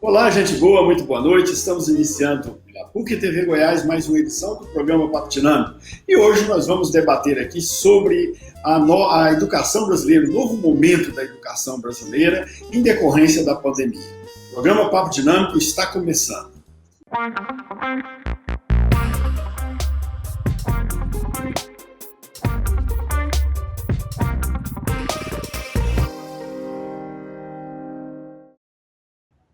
Olá, gente boa, muito boa noite. Estamos iniciando pela PUC TV Goiás mais uma edição do programa Papo Dinâmico. E hoje nós vamos debater aqui sobre a educação brasileira, o novo momento da educação brasileira em decorrência da pandemia. O programa Papo Dinâmico está começando.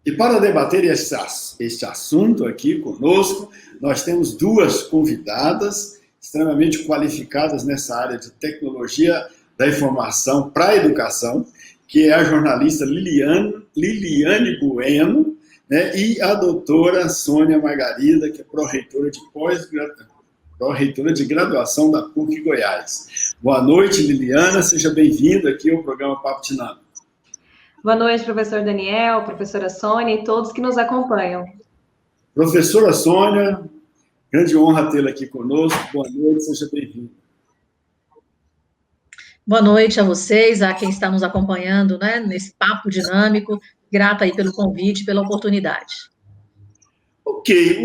E para debater este assunto aqui conosco, nós temos duas convidadas extremamente qualificadas nessa área de tecnologia da informação para a educação, que é a jornalista Liliane Bueno, né, e a doutora Sônia Margarida, que é pró-reitora de graduação da PUC Goiás. Boa noite, Liliana, seja bem-vinda aqui ao programa Papo Dinâmico. Boa noite, professor Daniel, professora Sônia e todos que nos acompanham. Professora Sônia, grande honra tê-la aqui conosco. Boa noite, seja bem-vinda. Boa noite a vocês, a quem está nos acompanhando, né, nesse papo dinâmico. Grata aí pelo convite, pela oportunidade. Ok,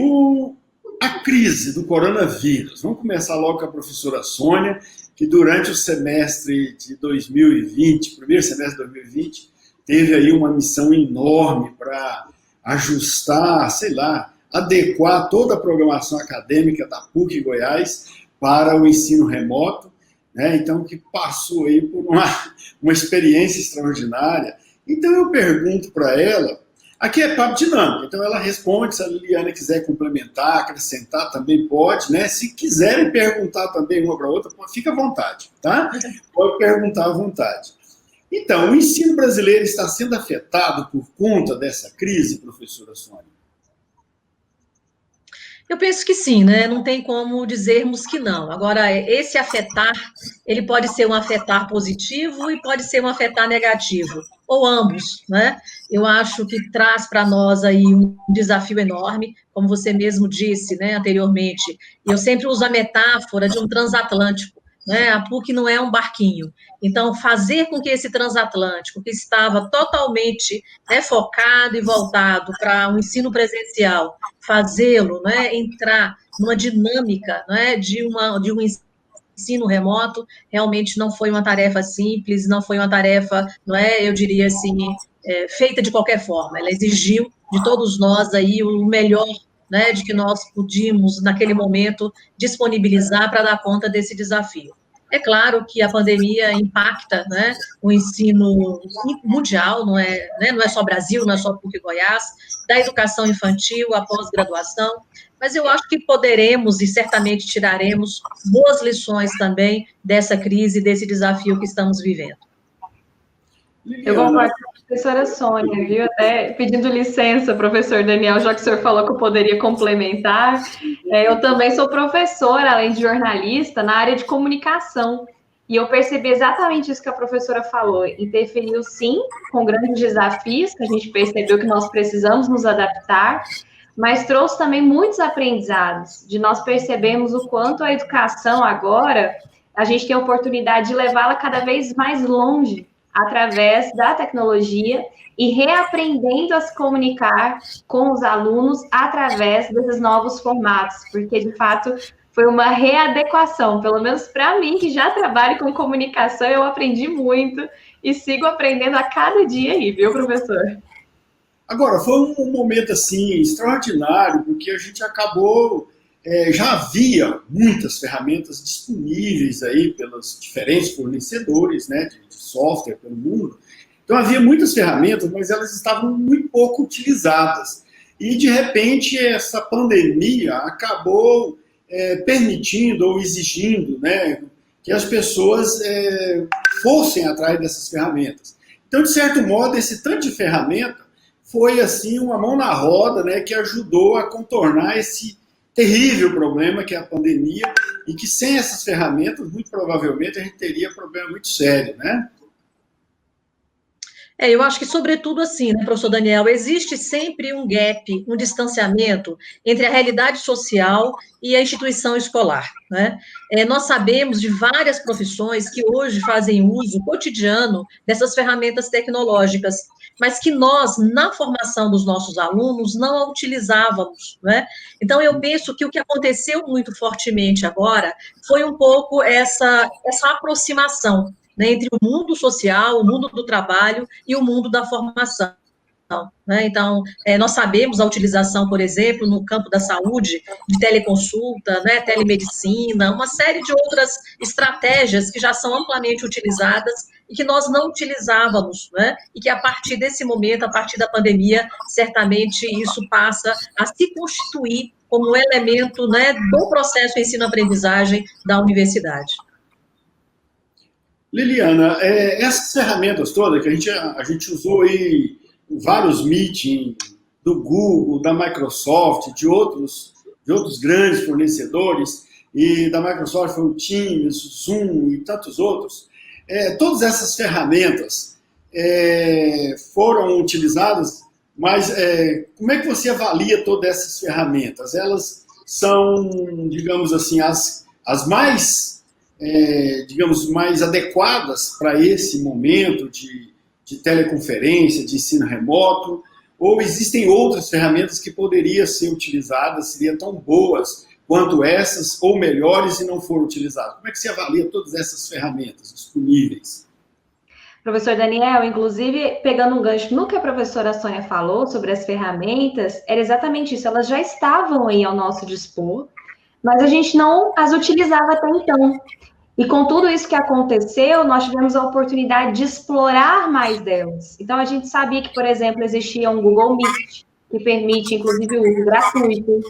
a crise do coronavírus. Vamos começar logo com a professora Sônia, que durante o semestre de 2020, primeiro semestre de 2020, teve aí uma missão enorme para ajustar, adequar toda a programação acadêmica da PUC Goiás para o ensino remoto, né? Então, que passou aí por uma experiência extraordinária. Então, eu pergunto para ela, aqui é papo dinâmico, então ela responde, se a Liliana quiser complementar, acrescentar, também pode, né? Se quiserem perguntar também uma para a outra, fica à vontade, tá? Pode perguntar à vontade. Então, o ensino brasileiro está sendo afetado por conta dessa crise, professora Sônia? Eu penso que sim, né? Não tem como dizermos que não. Agora, esse afetar, ele pode ser um afetar positivo e pode ser um afetar negativo, ou ambos, né? Eu acho que traz para nós aí um desafio enorme, como você mesmo disse, né, anteriormente. Eu sempre uso a metáfora de um transatlântico, né? A PUC não é um barquinho. Então, fazer com que esse transatlântico, que estava totalmente, né, focado e voltado para um ensino presencial, fazê-lo, né, entrar numa dinâmica, né, de um ensino remoto, realmente não foi uma tarefa simples, não foi uma tarefa, não é, eu diria assim, feita de qualquer forma. Ela exigiu de todos nós aí o melhor, né, de que nós pudimos, naquele momento, disponibilizar para dar conta desse desafio. É claro que a pandemia impacta, né, o ensino mundial, não é, né, não é só Brasil, não é só PUC Goiás, da educação infantil, a pós-graduação, mas eu acho que poderemos e certamente tiraremos boas lições também dessa crise, desse desafio que estamos vivendo. Eu concordo com a professora Sônia, viu? Até pedindo licença, professor Daniel, já que o senhor falou que eu poderia complementar. Eu também sou professora, além de jornalista, na área de comunicação. E eu percebi exatamente isso que a professora falou. Interferiu, sim, com grandes desafios, que a gente percebeu que nós precisamos nos adaptar, mas trouxe também muitos aprendizados, de nós percebermos o quanto a educação agora, a gente tem a oportunidade de levá-la cada vez mais longe, através da tecnologia e reaprendendo a se comunicar com os alunos através desses novos formatos, porque, de fato, foi uma readequação, pelo menos para mim, que já trabalho com comunicação, eu aprendi muito e sigo aprendendo a cada dia aí, viu, professor? Agora, foi um momento, assim, extraordinário, porque a gente acabou... já havia muitas ferramentas disponíveis aí pelos diferentes fornecedores, né, de software pelo mundo. Então, havia muitas ferramentas, mas elas estavam muito pouco utilizadas. E, de repente, essa pandemia acabou permitindo ou exigindo, né, que as pessoas fossem atrás dessas ferramentas. Então, de certo modo, esse tanto de ferramenta foi, assim, uma mão na roda, né, que ajudou a contornar esse terrível problema que é a pandemia, e que sem essas ferramentas, muito provavelmente, a gente teria um problema muito sério, né? Eu acho que, sobretudo assim, né, professor Daniel, existe sempre um gap, um distanciamento entre a realidade social e a instituição escolar, né? Nós sabemos de várias profissões que hoje fazem uso cotidiano dessas ferramentas tecnológicas, mas que nós, na formação dos nossos alunos, não a utilizávamos, né? Então, eu penso que o que aconteceu muito fortemente agora foi um pouco essa aproximação, né, entre o mundo social, o mundo do trabalho e o mundo da formação. Né? Então, nós sabemos a utilização, por exemplo, no campo da saúde, de teleconsulta, né, telemedicina, uma série de outras estratégias que já são amplamente utilizadas e que nós não utilizávamos, né, e que a partir desse momento, a partir da pandemia, certamente isso passa a se constituir como um elemento, né, do processo de ensino-aprendizagem da universidade. Liliana, essas ferramentas todas que a gente usou aí, vários meetings do Google, da Microsoft, de outros grandes fornecedores, e da Microsoft foi o Teams, o Zoom e tantos outros, todas essas ferramentas foram utilizadas, mas como é que você avalia todas essas ferramentas? Elas são, digamos assim, as mais, digamos, mais adequadas para esse momento de teleconferência, de ensino remoto, ou existem outras ferramentas que poderiam ser utilizadas, seriam tão boas quanto essas, ou melhores e não foram utilizadas? Como é que você avalia todas essas ferramentas disponíveis? Professor Daniel, inclusive, pegando um gancho no que a professora Sônia falou sobre as ferramentas, era exatamente isso, elas já estavam aí ao nosso dispor, mas a gente não as utilizava até então. E com tudo isso que aconteceu, nós tivemos a oportunidade de explorar mais delas. Então, a gente sabia que, por exemplo, existia um Google Meet, que permite, inclusive, o uso gratuito.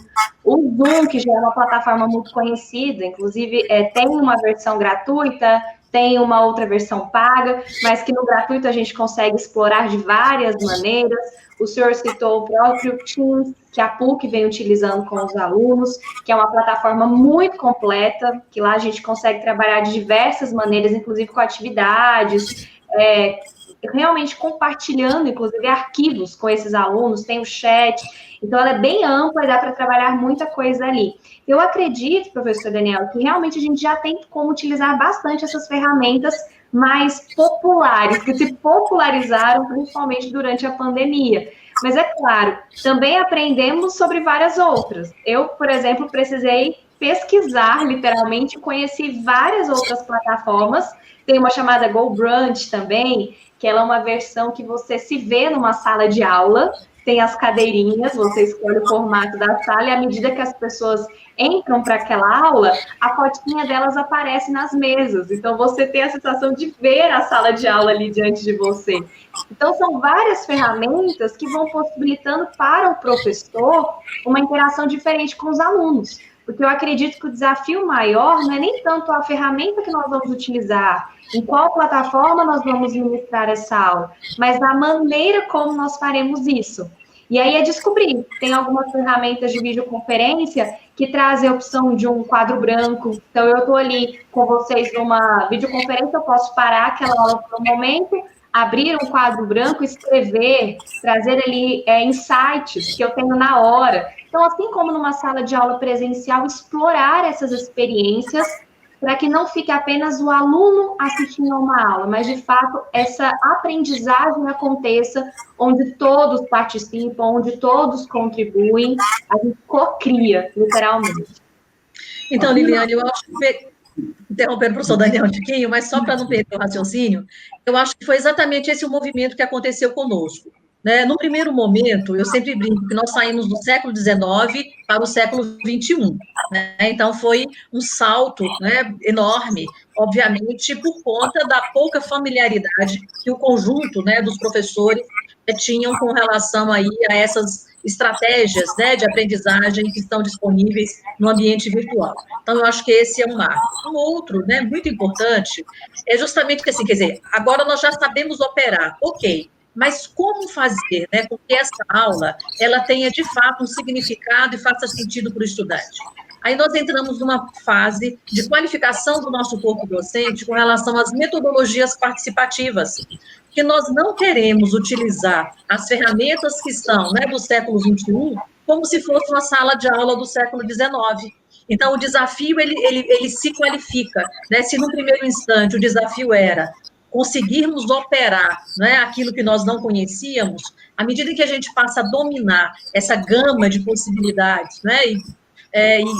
O Zoom, que já é uma plataforma muito conhecida, inclusive, tem uma versão gratuita, tem uma outra versão paga, mas que no gratuito a gente consegue explorar de várias maneiras. O senhor citou o próprio Teams, que a PUC vem utilizando com os alunos, que é uma plataforma muito completa, que lá a gente consegue trabalhar de diversas maneiras, inclusive com atividades, realmente compartilhando, inclusive, arquivos com esses alunos, tem o chat, então ela é bem ampla e dá para trabalhar muita coisa ali. Eu acredito, professor Daniel, que realmente a gente já tem como utilizar bastante essas ferramentas mais populares, que se popularizaram principalmente durante a pandemia. Mas é claro, também aprendemos sobre várias outras. Eu, por exemplo, precisei pesquisar, literalmente, conheci várias outras plataformas. Tem uma chamada GoBrunch também, que ela é uma versão que você se vê numa sala de aula, tem as cadeirinhas, você escolhe o formato da sala, e à medida que as pessoas entram para aquela aula, a fotinha delas aparece nas mesas. Então, você tem a sensação de ver a sala de aula ali diante de você. Então, são várias ferramentas que vão possibilitando para o professor uma interação diferente com os alunos. Porque eu acredito que o desafio maior não é nem tanto a ferramenta que nós vamos utilizar, em qual plataforma nós vamos ministrar essa aula, mas a maneira como nós faremos isso. E aí é descobrir. Tem algumas ferramentas de videoconferência que trazem a opção de um quadro branco. Então, eu estou ali com vocês numa videoconferência, eu posso parar aquela aula por um momento, abrir um quadro branco, escrever, trazer ali insights que eu tenho na hora. Então, assim como numa sala de aula presencial, explorar essas experiências para que não fique apenas o aluno assistindo a uma aula, mas, de fato, essa aprendizagem aconteça onde todos participam, onde todos contribuem, a gente cocria, literalmente. Então, Liliane, eu acho que, interrompendo o professor Daniel um pouquinho, mas só para não perder o raciocínio, eu acho que foi exatamente esse o movimento que aconteceu conosco. Né? No primeiro momento, eu sempre brinco que nós saímos do século XIX para o século XXI. Né? Então, foi um salto, né, enorme, obviamente, por conta da pouca familiaridade que o conjunto, né, dos professores tinham com relação aí a essas estratégias, né, de aprendizagem que estão disponíveis no ambiente virtual. Então, eu acho que esse é um marco. Um outro, né, muito importante, é justamente que, assim, quer dizer, agora nós já sabemos operar, ok, mas como fazer, né, com que essa aula, ela tenha, de fato, um significado e faça sentido para o estudante? Aí nós entramos numa fase de qualificação do nosso corpo docente com relação às metodologias participativas, que nós não queremos utilizar as ferramentas que estão, né, do século XXI como se fosse uma sala de aula do século XIX. Então, o desafio, ele se qualifica, né? Se no primeiro instante o desafio era conseguirmos operar, né, aquilo que nós não conhecíamos, à medida em que a gente passa a dominar essa gama de possibilidades, né, e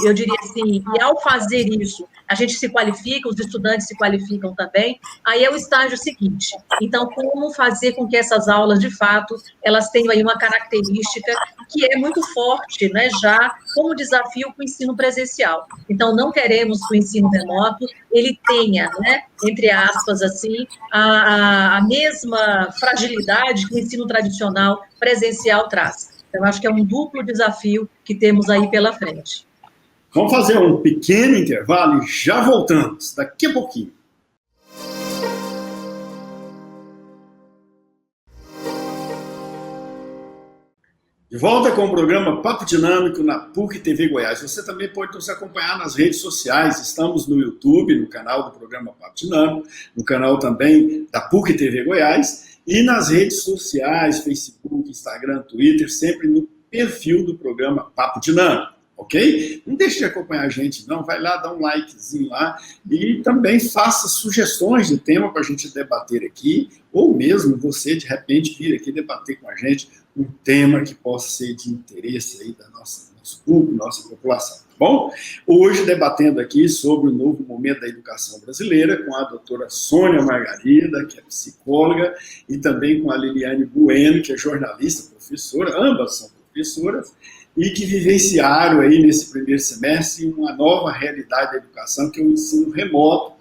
eu diria assim, e ao fazer isso, a gente se qualifica, os estudantes se qualificam também, aí é o estágio seguinte. Então, como fazer com que essas aulas, de fato, elas tenham aí uma característica que é muito forte, né, já como desafio para o ensino presencial. Então, não queremos que o ensino remoto, ele tenha, né, entre aspas, assim, a mesma fragilidade que o ensino tradicional presencial traz. Então, acho que é um duplo desafio que temos aí pela frente. Vamos fazer um pequeno intervalo e já voltamos, daqui a pouquinho. De volta com o programa Papo Dinâmico na PUC TV Goiás. Você também pode nos acompanhar nas redes sociais. Estamos no YouTube, no canal do programa Papo Dinâmico, no canal também da PUC TV Goiás, e nas redes sociais, Facebook, Instagram, Twitter, sempre no perfil do programa Papo Dinâmico, ok? Não deixe de acompanhar a gente, não. Vai lá, dá um likezinho lá e também faça sugestões de tema para a gente debater aqui, ou mesmo você, de repente, vir aqui debater com a gente um tema que possa ser de interesse aí da nosso público, nossa população, tá bom? Hoje, debatendo aqui sobre o novo momento da educação brasileira, com a doutora Sônia Margarida, que é psicóloga, e também com a Liliane Bueno, que é jornalista, professora, ambas são professoras, e que vivenciaram aí nesse primeiro semestre uma nova realidade da educação, que é o ensino remoto,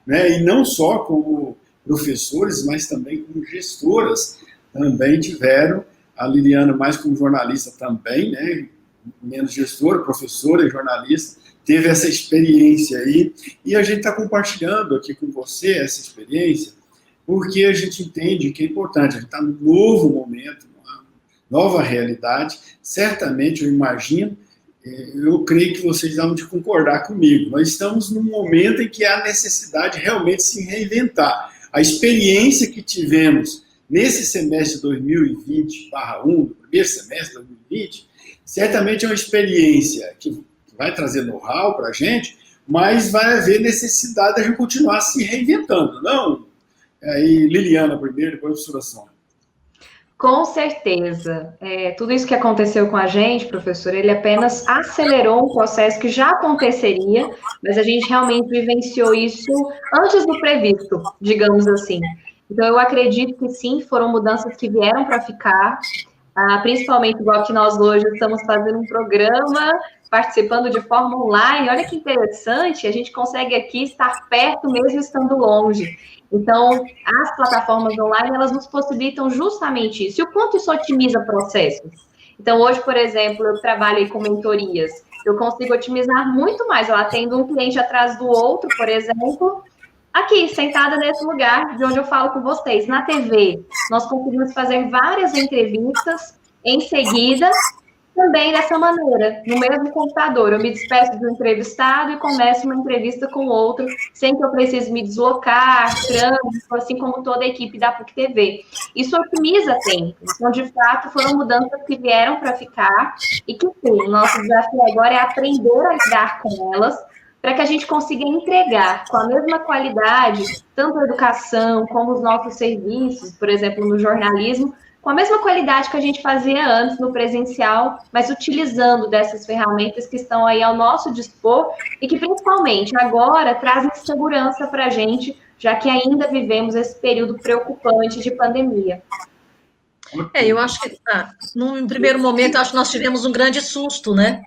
né? E não só como professores, mas também como gestoras, também tiveram, a Liliana mais como jornalista também, né? Menos gestora, professora e jornalista, teve essa experiência aí, e a gente está compartilhando aqui com você essa experiência, porque a gente entende que é importante, a gente está num novo momento, uma nova realidade, certamente, eu imagino, eu creio que vocês vão de concordar comigo, nós estamos num momento em que há necessidade de realmente se reinventar. A experiência que tivemos nesse semestre 2020/1, no primeiro semestre de 2020, certamente é uma experiência que vai trazer know-how para a gente, mas vai haver necessidade de a gente continuar se reinventando, não? Aí, Liliana primeiro, depois a professora Sônia. Com certeza. Tudo isso que aconteceu com a gente, professor, ele apenas acelerou um processo que já aconteceria, mas a gente realmente vivenciou isso antes do previsto, digamos assim. Então, eu acredito que sim, foram mudanças que vieram para ficar, principalmente igual que nós hoje estamos fazendo um programa, participando de forma online. Olha que interessante, a gente consegue aqui estar perto mesmo estando longe. Então, as plataformas online, elas nos possibilitam justamente isso. E o quanto isso otimiza processos? Então, hoje, por exemplo, eu trabalho aí com mentorias. Eu consigo otimizar muito mais. Eu atendo um cliente atrás do outro, por exemplo, aqui, sentada nesse lugar de onde eu falo com vocês. Na TV, nós conseguimos fazer várias entrevistas em seguida, também dessa maneira, no mesmo computador. Eu me despeço do entrevistado e começo uma entrevista com outro, sem que eu precise me deslocar, trânsito, assim como toda a equipe da PUC TV. Isso otimiza tempo. Então, de fato, foram mudanças que vieram para ficar e que, sim, o nosso desafio agora é aprender a lidar com elas, para que a gente consiga entregar com a mesma qualidade, tanto a educação como os nossos serviços, por exemplo, no jornalismo, com a mesma qualidade que a gente fazia antes no presencial, mas utilizando dessas ferramentas que estão aí ao nosso dispor e que, principalmente, agora trazem segurança para a gente, já que ainda vivemos esse período preocupante de pandemia. Eu acho que, num primeiro momento, acho que nós tivemos um grande susto, né?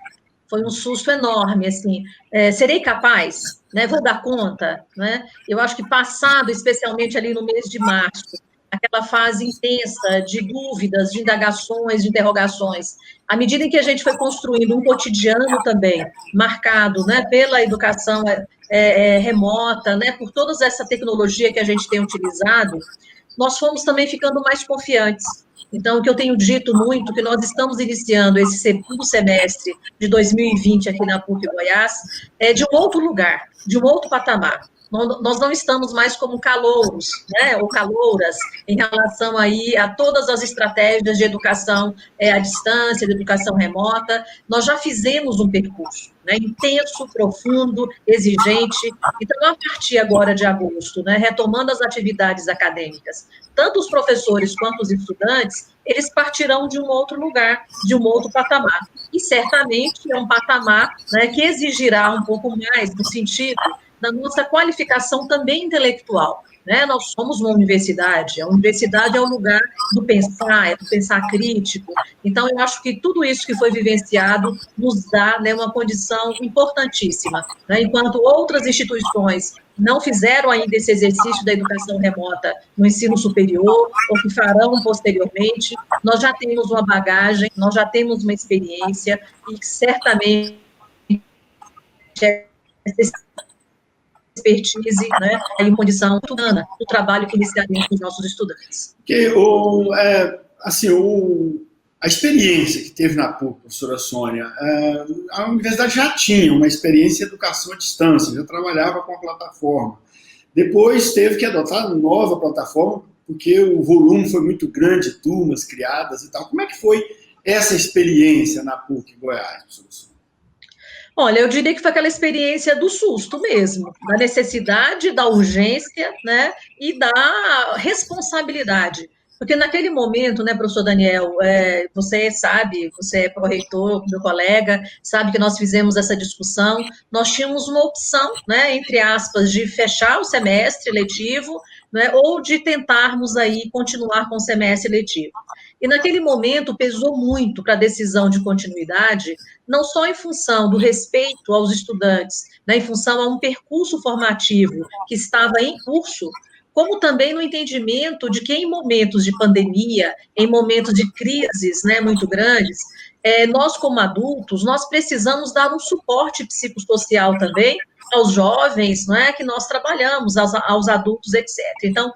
Foi um susto enorme, assim, serei capaz, né? Vou dar conta, né? Eu acho que passado, especialmente ali no mês de março, aquela fase intensa de dúvidas, de indagações, de interrogações, à medida em que a gente foi construindo um cotidiano também, marcado, né, pela educação remota, né, por toda essa tecnologia que a gente tem utilizado, nós fomos também ficando mais confiantes. Então, o que eu tenho dito muito, que nós estamos iniciando esse segundo semestre de 2020 aqui na PUC Goiás, é de um outro lugar, de um outro patamar. nós não estamos mais como calouros, né, ou calouras, em relação aí a todas as estratégias de educação à distância, de educação remota. Nós já fizemos um percurso, né, intenso, profundo, exigente. Então, a partir agora de agosto, né, retomando as atividades acadêmicas, tanto os professores quanto os estudantes, eles partirão de um outro lugar, de um outro patamar. E certamente é um patamar, né, que exigirá um pouco mais no sentido da nossa qualificação também intelectual. Né? Nós somos uma universidade, a universidade é o lugar do pensar, é do pensar crítico. Então, eu acho que tudo isso que foi vivenciado nos dá, né, uma condição importantíssima. Né? Enquanto outras instituições não fizeram ainda esse exercício da educação remota no ensino superior, ou que farão posteriormente, nós já temos uma bagagem, nós já temos uma experiência, e certamente expertise, né, em condição humana do trabalho que iniciaremos com os nossos estudantes. Porque a experiência que teve na PUC, professora Sônia, a universidade já tinha uma experiência em educação à distância, já trabalhava com a plataforma. Depois teve que adotar uma nova plataforma, porque o volume foi muito grande, turmas criadas e tal. Como é que foi essa experiência na PUC Goiás, professora Sônia? Olha, eu diria que foi aquela experiência do susto mesmo, da necessidade, da urgência, né, e da responsabilidade. Porque naquele momento, né, professor Daniel, você sabe, você é pró-reitor, meu colega, sabe que nós fizemos essa discussão, nós tínhamos uma opção, né, entre aspas, de fechar o semestre letivo, né, ou de tentarmos aí continuar com o semestre letivo. E naquele momento pesou muito para a decisão de continuidade, não só em função do respeito aos estudantes, né, em função a um percurso formativo que estava em curso, como também no entendimento de que em momentos de pandemia, em momentos de crises, né, muito grandes, nós como adultos, nós precisamos dar um suporte psicossocial também aos jovens, não é, que nós trabalhamos, aos adultos, etc. Então,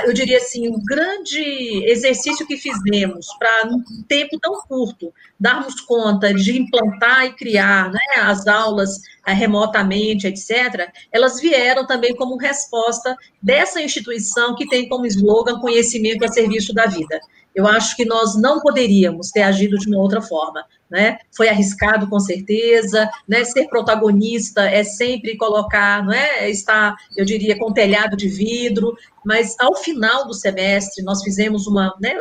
eu diria assim, um grande exercício que fizemos para, num tempo tão curto, darmos conta de implantar e criar, né, as aulas remotamente, etc., elas vieram também como resposta dessa instituição que tem como slogan conhecimento a serviço da vida. Eu acho que nós não poderíamos ter agido de uma outra forma, né? Foi arriscado, com certeza, né? Ser protagonista é sempre colocar, não é? Estar, eu diria, com telhado de vidro, mas ao final do semestre nós fizemos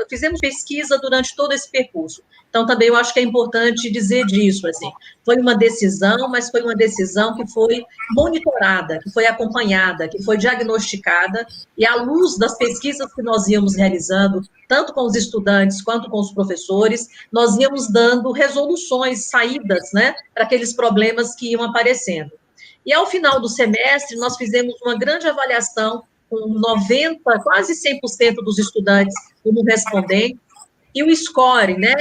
fizemos pesquisa durante todo esse percurso. Então, também eu acho que é importante dizer disso, assim, foi uma decisão, mas foi uma decisão que foi monitorada, que foi acompanhada, que foi diagnosticada, e à luz das pesquisas que nós íamos realizando, tanto com os estudantes quanto com os professores, nós íamos dando resoluções, saídas, né, para aqueles problemas que iam aparecendo. E ao final do semestre, nós fizemos uma grande avaliação, com 90%, quase 100% dos estudantes como respondentes, e o score, né,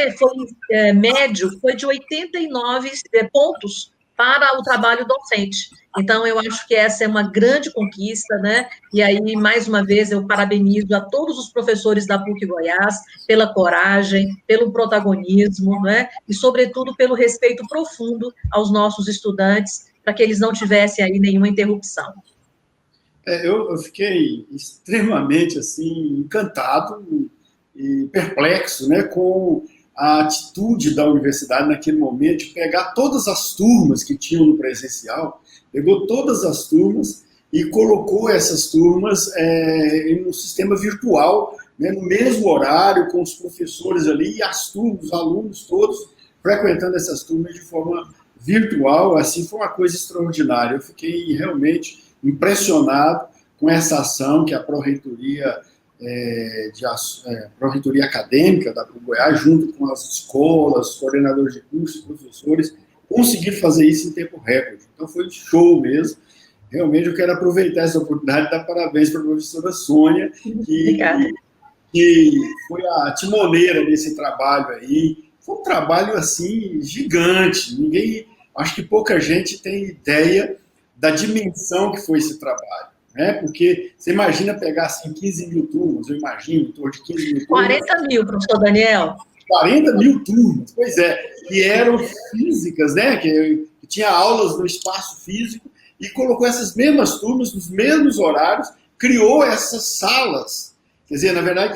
médio, foi de 89 pontos para o trabalho docente. Então, eu acho que essa é uma grande conquista, né, e aí, mais uma vez, eu parabenizo a todos os professores da PUC Goiás pela coragem, pelo protagonismo, né, e, sobretudo, pelo respeito profundo aos nossos estudantes, para que eles não tivessem aí nenhuma interrupção. Eu fiquei extremamente, assim, encantado e perplexo, né, com a atitude da universidade naquele momento de pegar todas as turmas que tinham no presencial, pegou todas as turmas e colocou essas turmas em um sistema virtual, né, no mesmo horário, com os professores ali e as turmas, os alunos todos frequentando essas turmas de forma virtual. Assim, foi uma coisa extraordinária. Eu fiquei realmente impressionado com essa ação que a Pró-Reitoria Pró-Reitoria Acadêmica da PUC Goiás, junto com as escolas, coordenadores de cursos, professores, conseguiram fazer isso em tempo recorde. Então, foi show mesmo. Realmente, eu quero aproveitar essa oportunidade e dar parabéns para a professora Sônia, que foi a timoneira desse trabalho aí. Foi um trabalho, assim, gigante. Acho que pouca gente tem ideia da dimensão que foi esse trabalho. Né? Porque você imagina pegar assim, 15 mil turmas, eu imagino, em torno de 15 mil turmas. 40 mil, professor Daniel. 40 mil turmas, pois é, que eram físicas, né? Que tinha aulas no espaço físico, e colocou essas mesmas turmas, nos mesmos horários, criou essas salas. Quer dizer, na verdade,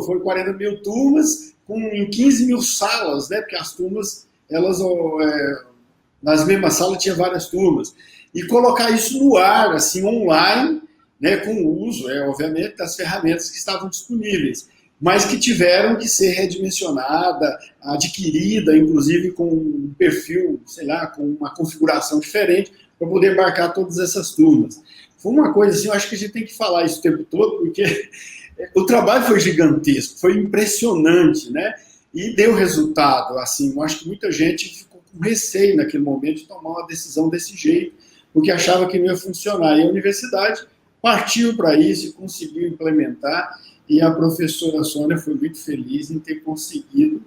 foi 40 mil turmas em 15 mil salas, né? Porque as turmas, elas, nas mesmas salas, tinha várias turmas. E colocar isso no ar, assim, online, né? Com o uso, obviamente, das ferramentas que estavam disponíveis, mas que tiveram que ser redimensionada, adquirida, inclusive com um perfil, sei lá, com uma configuração diferente, para poder embarcar todas essas turmas. Foi uma coisa assim, eu acho que a gente tem que falar isso o tempo todo, porque o trabalho foi gigantesco, foi impressionante, né? E deu resultado, assim, eu acho que muita gente ficou com receio naquele momento de tomar uma decisão desse jeito, porque achava que não ia funcionar. E a universidade partiu para isso e conseguiu implementar, e a professora Sônia foi muito feliz em ter conseguido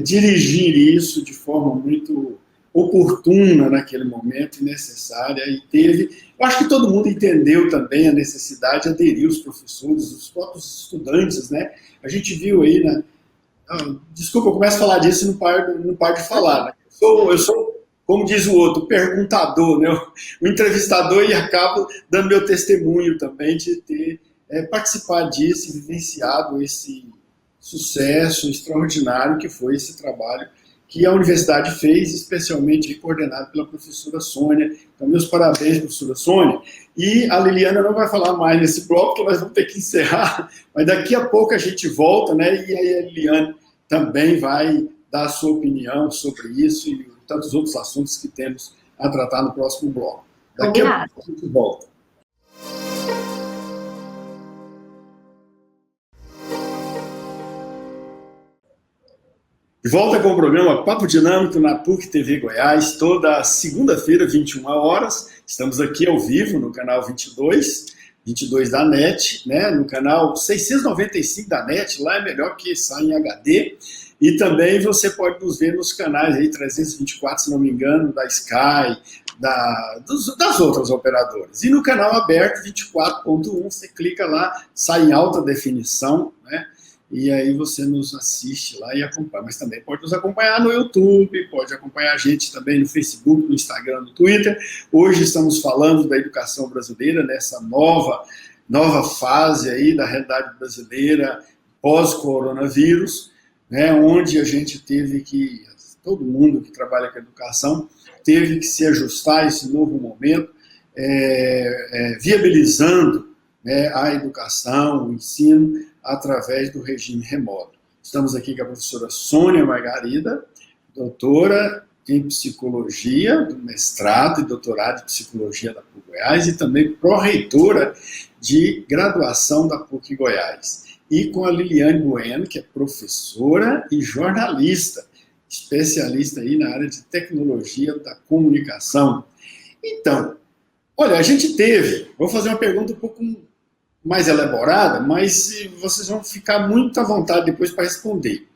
dirigir isso de forma muito oportuna naquele momento e necessária, e eu acho que todo mundo entendeu também a necessidade de aderir os professores, os próprios estudantes, né? A gente viu aí, desculpa, eu começo a falar disso e não paro de falar, né? Eu sou, como diz o outro, perguntador, né? O entrevistador, e acabo dando meu testemunho também de ter participado disso e vivenciado esse sucesso extraordinário que foi esse trabalho que a universidade fez, especialmente coordenado pela professora Sônia. Então, meus parabéns, professora Sônia. E a Liliana não vai falar mais nesse bloco, porque nós vamos ter que encerrar, mas daqui a pouco a gente volta, né? E aí a Liliana também vai dar a sua opinião sobre isso e tantos outros assuntos que temos a tratar no próximo bloco. Daqui a pouco a gente volta. De volta com o programa Papo Dinâmico na PUC TV Goiás, toda segunda-feira, 21 horas. Estamos aqui ao vivo no canal 22 da NET, né? No canal 695 da NET, lá é melhor que sai em HD. E também você pode nos ver nos canais aí, 324, se não me engano, da Sky, das outras operadoras. E no canal aberto, 24.1, você clica lá, sai em alta definição, né? E aí você nos assiste lá e acompanha. Mas também pode nos acompanhar no YouTube, pode acompanhar a gente também no Facebook, no Instagram, no Twitter. Hoje estamos falando da educação brasileira, nessa nova fase aí da realidade brasileira pós-coronavírus, né, onde a gente todo mundo que trabalha com educação, teve que se ajustar a esse novo momento, viabilizando, né, a educação, o ensino, através do regime remoto. Estamos aqui com a professora Sônia Margarida, doutora em psicologia, do mestrado e doutorado em psicologia da PUC Goiás e também pró-reitora de graduação da PUC Goiás. E com a Liliane Bueno, que é professora e jornalista, especialista aí na área de tecnologia da comunicação. Então, olha, a gente vou fazer uma pergunta um pouco mais elaborada, mas vocês vão ficar muito à vontade depois para responder.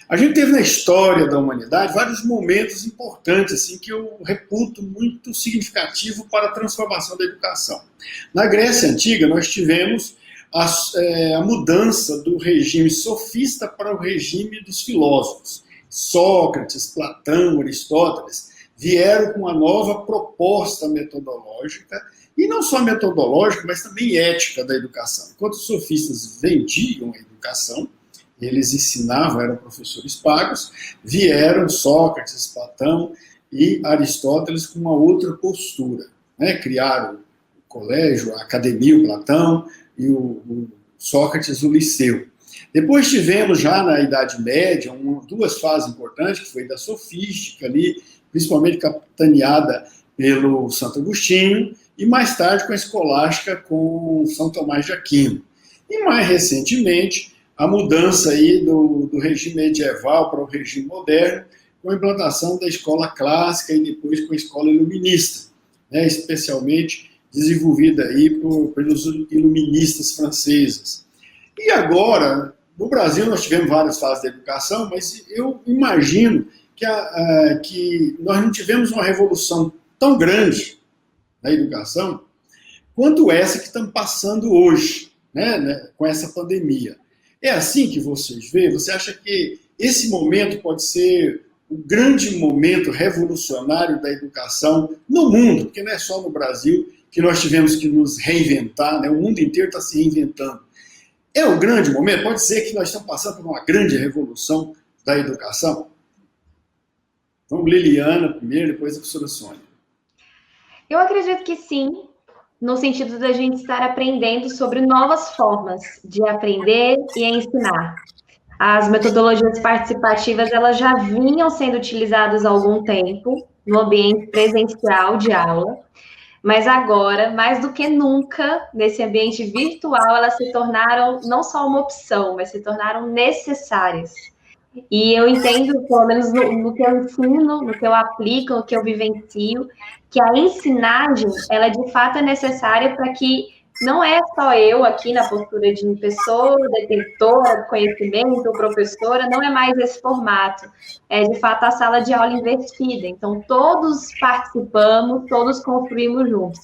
A gente teve na história da humanidade vários momentos importantes, assim, que eu reputo muito significativo para a transformação da educação. Na Grécia Antiga, nós tivemos a mudança do regime sofista para o regime dos filósofos. Sócrates, Platão, Aristóteles vieram com uma nova proposta metodológica, e não só metodológica, mas também ética da educação. Enquanto os sofistas vendiam a educação, eles ensinavam, eram professores pagos, vieram Sócrates, Platão e Aristóteles com uma outra postura, né? Criaram o colégio, a academia, o Platão, e o Sócrates, o liceu. Depois tivemos já na Idade Média duas fases importantes, que foi da sofística ali, principalmente capitaneada pelo Santo Agostinho, e mais tarde com a escolástica com São Tomás de Aquino. E mais recentemente, a mudança aí do regime medieval para o regime moderno, com a implantação da escola clássica e depois com a escola iluminista, né, especialmente desenvolvida aí pelos iluministas franceses. E agora, no Brasil nós tivemos várias fases da educação, mas eu imagino que nós não tivemos uma revolução tão grande na educação quanto essa que estamos passando hoje, né, com essa pandemia. É assim que vocês veem? Você acha que esse momento pode ser o grande momento revolucionário da educação no mundo, porque não é só no Brasil que nós tivemos que nos reinventar, né? O mundo inteiro está se reinventando. É um grande momento? Pode ser que nós estamos passando por uma grande revolução da educação? Então, Liliana primeiro, depois a professora Sônia. Eu acredito que sim, no sentido da gente estar aprendendo sobre novas formas de aprender e ensinar. As metodologias participativas, elas já vinham sendo utilizadas há algum tempo no ambiente presencial de aula, mas agora, mais do que nunca, nesse ambiente virtual, elas se tornaram não só uma opção, mas se tornaram necessárias. E eu entendo, pelo menos no que eu ensino, no que eu aplico, no que eu vivencio, que a ensinagem, ela de fato é necessária para que não é só eu aqui na postura de pessoa, detentora do conhecimento, professora, não é mais esse formato. É de fato a sala de aula invertida. Então, todos participamos, todos construímos juntos.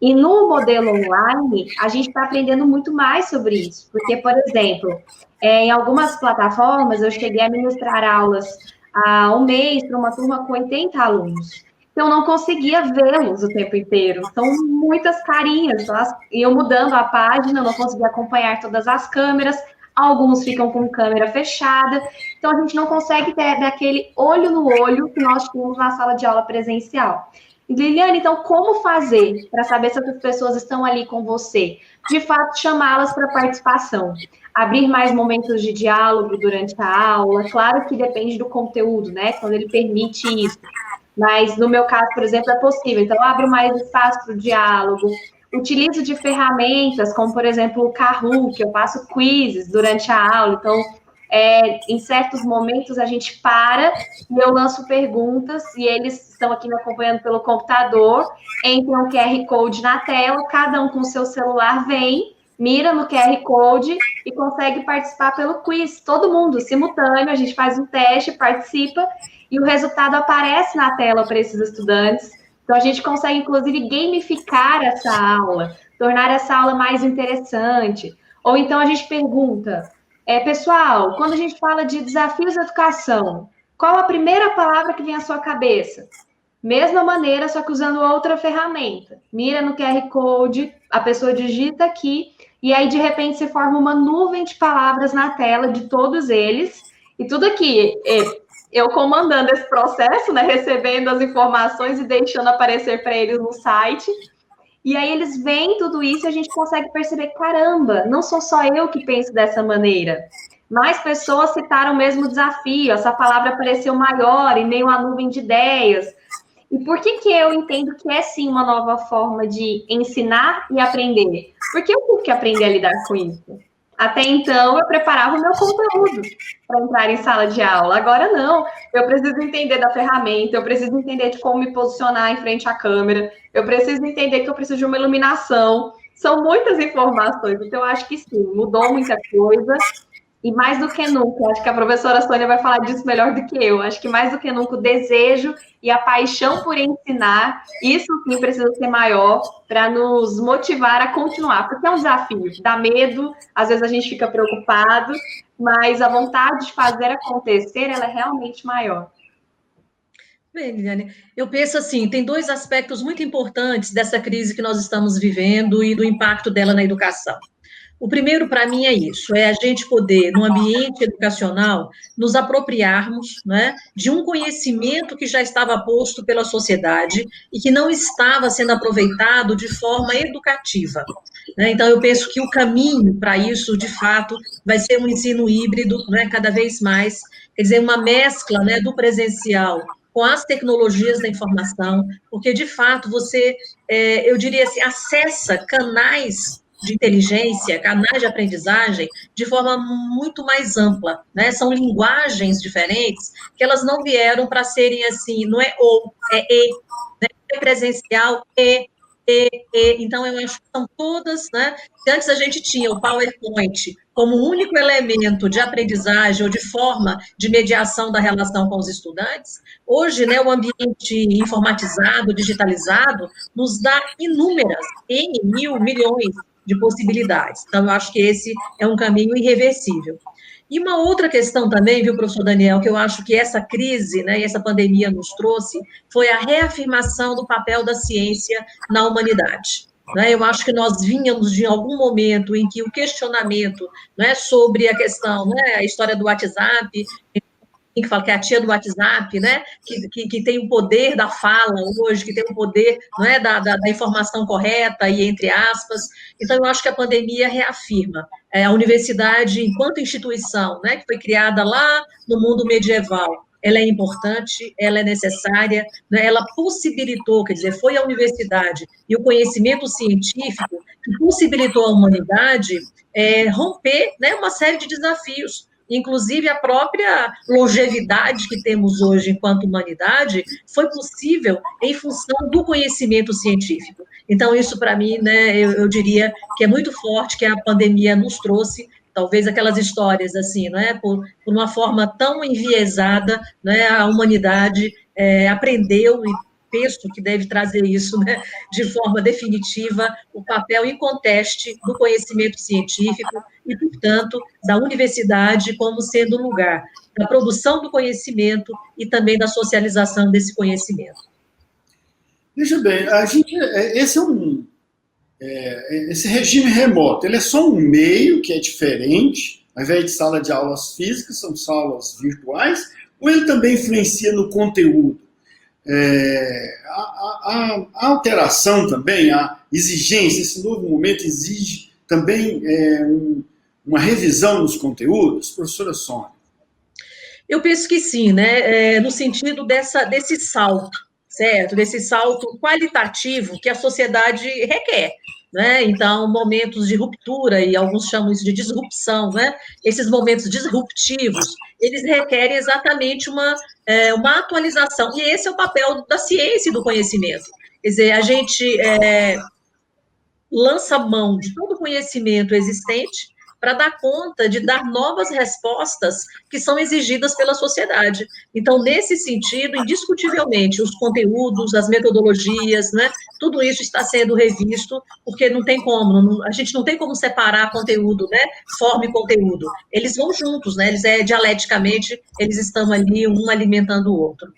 E no modelo online, a gente está aprendendo muito mais sobre isso. Porque, por exemplo, em algumas plataformas, eu cheguei a ministrar aulas há um mês para uma turma com 80 alunos. Então, eu não conseguia vê-los o tempo inteiro. São muitas carinhas. Elas iam mudando a página, eu não conseguia acompanhar todas as câmeras. Alguns ficam com câmera fechada. Então, a gente não consegue ter aquele olho no olho que nós tínhamos na sala de aula presencial. Liliane, então, como fazer para saber se essas pessoas estão ali com você? De fato, chamá-las para participação. Abrir mais momentos de diálogo durante a aula. Claro que depende do conteúdo, né? Quando ele permite isso. Mas, no meu caso, por exemplo, é possível. Então, eu abro mais espaço para o diálogo. Utilizo de ferramentas, como, por exemplo, o Kahoot, que eu faço quizzes durante a aula. Então, em certos momentos, a gente para e eu lanço perguntas e eles estão aqui me acompanhando pelo computador, entra um QR Code na tela, cada um com o seu celular vem, mira no QR Code e consegue participar pelo quiz. Todo mundo, simultâneo, a gente faz um teste, participa e o resultado aparece na tela para esses estudantes. Então, a gente consegue, inclusive, gamificar essa aula, tornar essa aula mais interessante. Ou então a gente pergunta, pessoal, quando a gente fala de desafios da educação, qual a primeira palavra que vem à sua cabeça? Mesma maneira, só que usando outra ferramenta. Mira no QR Code, a pessoa digita aqui, e aí, de repente, se forma uma nuvem de palavras na tela de todos eles, e tudo aqui, eu comandando esse processo, né, recebendo as informações e deixando aparecer para eles no site. E aí eles veem tudo isso e a gente consegue perceber, caramba, não sou só eu que penso dessa maneira. Mais pessoas citaram o mesmo desafio, essa palavra apareceu maior em meio à nuvem de ideias. E por que eu entendo que é sim uma nova forma de ensinar e aprender? Porque eu tive que aprender a lidar com isso. Até então, eu preparava o meu conteúdo para entrar em sala de aula. Agora, não. Eu preciso entender da ferramenta, eu preciso entender de como me posicionar em frente à câmera, eu preciso entender que eu preciso de uma iluminação. São muitas informações, então eu acho que sim, mudou muita coisa. E mais do que nunca, acho que a professora Sônia vai falar disso melhor do que eu. Acho que mais do que nunca o desejo e a paixão por ensinar, isso sim precisa ser maior para nos motivar a continuar, porque é um desafio, dá medo, às vezes a gente fica preocupado, mas a vontade de fazer acontecer, ela é realmente maior. Bem, Liliane, eu penso assim, tem dois aspectos muito importantes dessa crise que nós estamos vivendo e do impacto dela na educação. O primeiro, para mim, é isso, é a gente poder, no ambiente educacional, nos apropriarmos, né, de um conhecimento que já estava posto pela sociedade e que não estava sendo aproveitado de forma educativa. Né? Então, eu penso que o caminho para isso, de fato, vai ser um ensino híbrido, né, cada vez mais, quer dizer, uma mescla, né, do presencial com as tecnologias da informação, porque, de fato, você, eu diria assim, acessa canais de inteligência, canais de aprendizagem, de forma muito mais ampla, né? São linguagens diferentes, que elas não vieram para serem assim, não é ou, é e, né? É presencial, então eu acho que são todas, né? Antes a gente tinha o PowerPoint como único elemento de aprendizagem ou de forma de mediação da relação com os estudantes, hoje, né, o ambiente informatizado, digitalizado, nos dá inúmeras, mil, milhões de possibilidades. Então, eu acho que esse é um caminho irreversível. E uma outra questão também, viu, professor Daniel, que eu acho que essa crise, né, e essa pandemia nos trouxe, foi a reafirmação do papel da ciência na humanidade. Né? Eu acho que nós vínhamos de algum momento em que o questionamento, né, sobre a questão, né, a história do WhatsApp, que fala que é a tia do WhatsApp, né, que tem o poder da fala hoje, que tem o poder, não é, da informação correta e entre aspas. Então, eu acho que a pandemia reafirma a universidade enquanto instituição, né, que foi criada lá no mundo medieval. Ela é importante, ela é necessária, né, ela possibilitou, quer dizer, foi a universidade e o conhecimento científico que possibilitou à humanidade romper, né, uma série de desafios. Inclusive, a própria longevidade que temos hoje enquanto humanidade foi possível em função do conhecimento científico. Então, isso, para mim, né, eu diria que é muito forte que a pandemia nos trouxe, talvez aquelas histórias, assim, não é? Por uma forma tão enviesada, né, a humanidade aprendeu e penso que deve trazer isso, né, de forma definitiva, o papel inconteste do conhecimento científico e, portanto, da universidade como sendo lugar da produção do conhecimento e também da socialização desse conhecimento. Veja bem, esse regime remoto, ele é só um meio que é diferente, ao invés de sala de aulas físicas, são salas virtuais, ou ele também influencia no conteúdo? A alteração também, a exigência, esse novo momento exige também uma revisão dos conteúdos, professora Sônia? Eu penso que sim, né? No sentido desse salto, certo? Desse salto qualitativo que a sociedade requer. Né? Então, momentos de ruptura, e alguns chamam isso de disrupção, né? Esses momentos disruptivos, eles requerem exatamente uma atualização, e esse é o papel da ciência e do conhecimento. Quer dizer, a gente lança mão de todo o conhecimento existente para dar conta de dar novas respostas que são exigidas pela sociedade. Então, nesse sentido, indiscutivelmente, os conteúdos, as metodologias, né, tudo isso está sendo revisto, porque não tem como, a gente não tem como separar conteúdo, né, forma e conteúdo. Eles vão juntos, né, dialeticamente, eles estão ali, um alimentando o outro.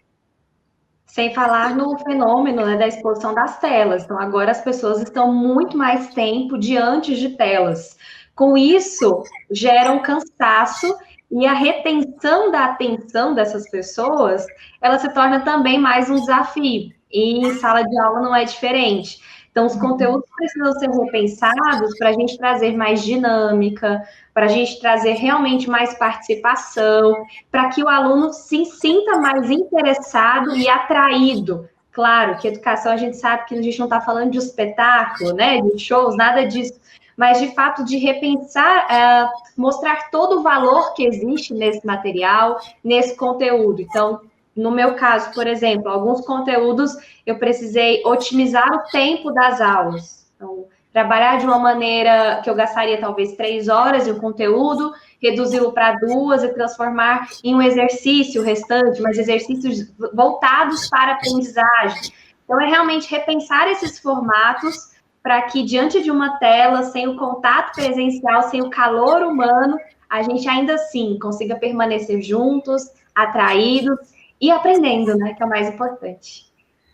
Sem falar no fenômeno, né, da exposição das telas. Então, agora as pessoas estão muito mais tempo diante de telas. Com isso, gera um cansaço e a retenção da atenção dessas pessoas, ela se torna também mais um desafio. E em sala de aula não é diferente. Então, os conteúdos precisam ser repensados para a gente trazer mais dinâmica, para a gente trazer realmente mais participação, para que o aluno se sinta mais interessado e atraído. Claro que educação, a gente sabe que a gente não está falando de espetáculo, né, de shows, nada disso, mas de fato de repensar, mostrar todo o valor que existe nesse material, nesse conteúdo. Então, no meu caso, por exemplo, alguns conteúdos eu precisei otimizar o tempo das aulas. Então, trabalhar de uma maneira que eu gastaria talvez 3 horas de um conteúdo, reduzi-lo para 2 e transformar em um exercício restante, mas exercícios voltados para a aprendizagem. Então, é realmente repensar esses formatos para que, diante de uma tela, sem o contato presencial, sem o calor humano, a gente ainda assim consiga permanecer juntos, atraídos e aprendendo, né, que é o mais importante.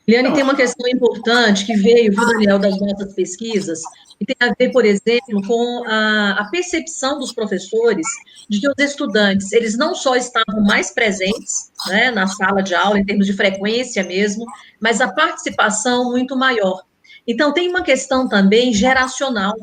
Liane, tem uma questão importante que veio, viu, Daniel, das nossas pesquisas, que tem a ver, por exemplo, com a percepção dos professores de que os estudantes, eles não só estavam mais presentes, né, na sala de aula, em termos de frequência mesmo, mas a participação muito maior. Então, tem uma questão também geracional,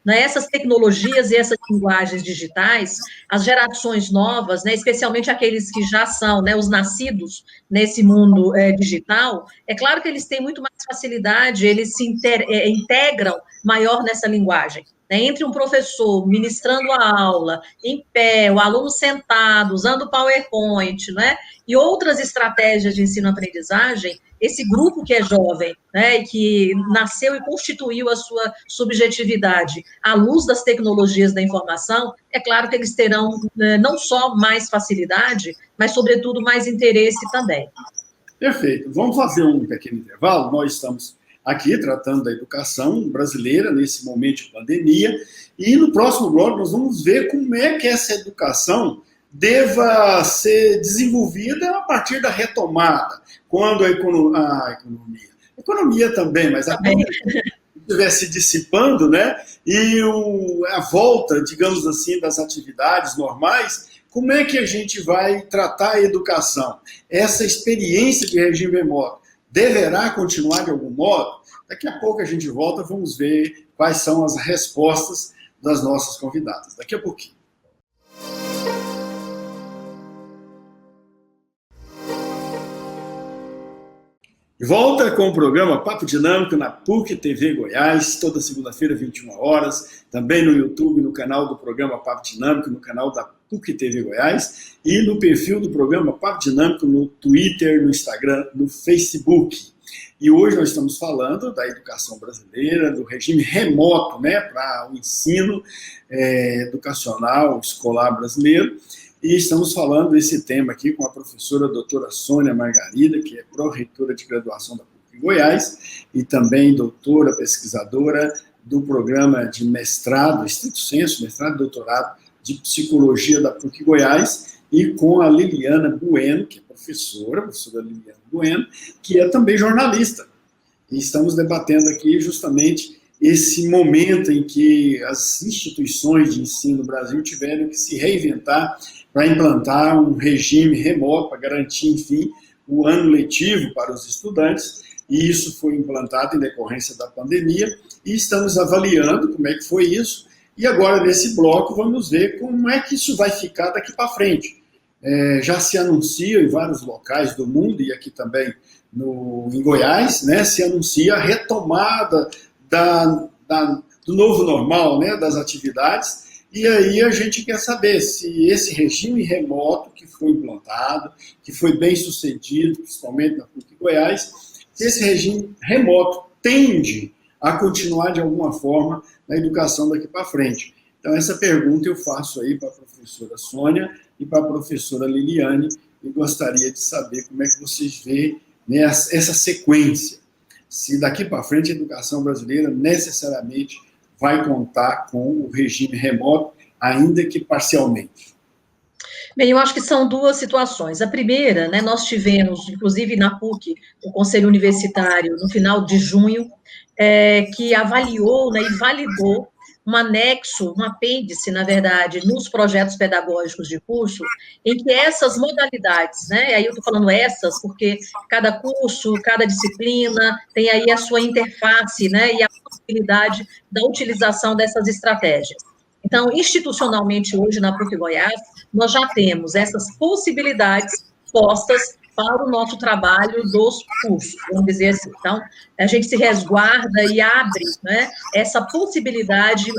né? Essas tecnologias e essas linguagens digitais, as gerações novas, né, especialmente aqueles que já são, né, os nascidos nesse mundo digital, é claro que eles têm muito mais facilidade, eles se integram maior nessa linguagem. Né? Entre um professor ministrando a aula, em pé, o aluno sentado, usando o PowerPoint, né, e outras estratégias de ensino-aprendizagem, esse grupo que é jovem, né, que nasceu e constituiu a sua subjetividade à luz das tecnologias da informação, é claro que eles terão não só mais facilidade, mas, sobretudo, mais interesse também. Perfeito. Vamos fazer um pequeno intervalo. Nós estamos aqui tratando da educação brasileira nesse momento de pandemia, e no próximo bloco nós vamos ver como é que essa educação deva ser desenvolvida a partir da retomada, quando a economia também, mas a pandemia estiver se dissipando, né, e a volta, digamos assim, das atividades normais, como é que a gente vai tratar a educação? Essa experiência de regime remoto deverá continuar de algum modo? Daqui a pouco a gente volta, vamos ver quais são as respostas das nossas convidadas. Daqui a pouquinho. De volta com o programa Papo Dinâmico na PUC TV Goiás, toda segunda-feira, 21 horas, também no YouTube, no canal do programa Papo Dinâmico, no canal da PUC TV Goiás, e no perfil do programa Papo Dinâmico no Twitter, no Instagram, no Facebook. E hoje nós estamos falando da educação brasileira, do regime remoto, né, para o ensino educacional escolar brasileiro. E estamos falando desse tema aqui com a professora doutora Sônia Margarida, que é pró-reitora de graduação da PUC Goiás, e também doutora pesquisadora do programa de mestrado, estrito sensu, mestrado e doutorado de psicologia da PUC Goiás, e com a Liliana Bueno, que é professora Liliana Bueno, que é também jornalista. E estamos debatendo aqui justamente esse momento em que as instituições de ensino no Brasil tiveram que se reinventar para implantar um regime remoto, para garantir, enfim, o ano letivo para os estudantes, e isso foi implantado em decorrência da pandemia, e estamos avaliando como é que foi isso, e agora, nesse bloco, vamos ver como é que isso vai ficar daqui para frente. Já se anuncia em vários locais do mundo, e aqui também em Goiás, né, se anuncia a retomada do novo normal, né, das atividades. E aí a gente quer saber se esse regime remoto que foi implantado, que foi bem sucedido, principalmente na PUC Goiás, se esse regime remoto tende a continuar de alguma forma na educação daqui para frente. Então essa pergunta eu faço aí para a professora Sônia e para a professora Liliane, e gostaria de saber como é que vocês veem, né, essa sequência. Se daqui para frente a educação brasileira necessariamente vai contar com o regime remoto, ainda que parcialmente. Bem, eu acho que são duas situações. A primeira, né, nós tivemos, inclusive na PUC, o Conselho Universitário, no final de junho, que avaliou, né, e validou um anexo, um apêndice, na verdade, nos projetos pedagógicos de curso, em que essas modalidades, né, aí eu estou falando essas, porque cada curso, cada disciplina tem aí a sua interface, né, e a possibilidade da utilização dessas estratégias. Então, institucionalmente, hoje, na PUC Goiás, nós já temos essas possibilidades postas para o nosso trabalho dos cursos, vamos dizer assim. Então, a gente se resguarda e abre, né, essa possibilidade,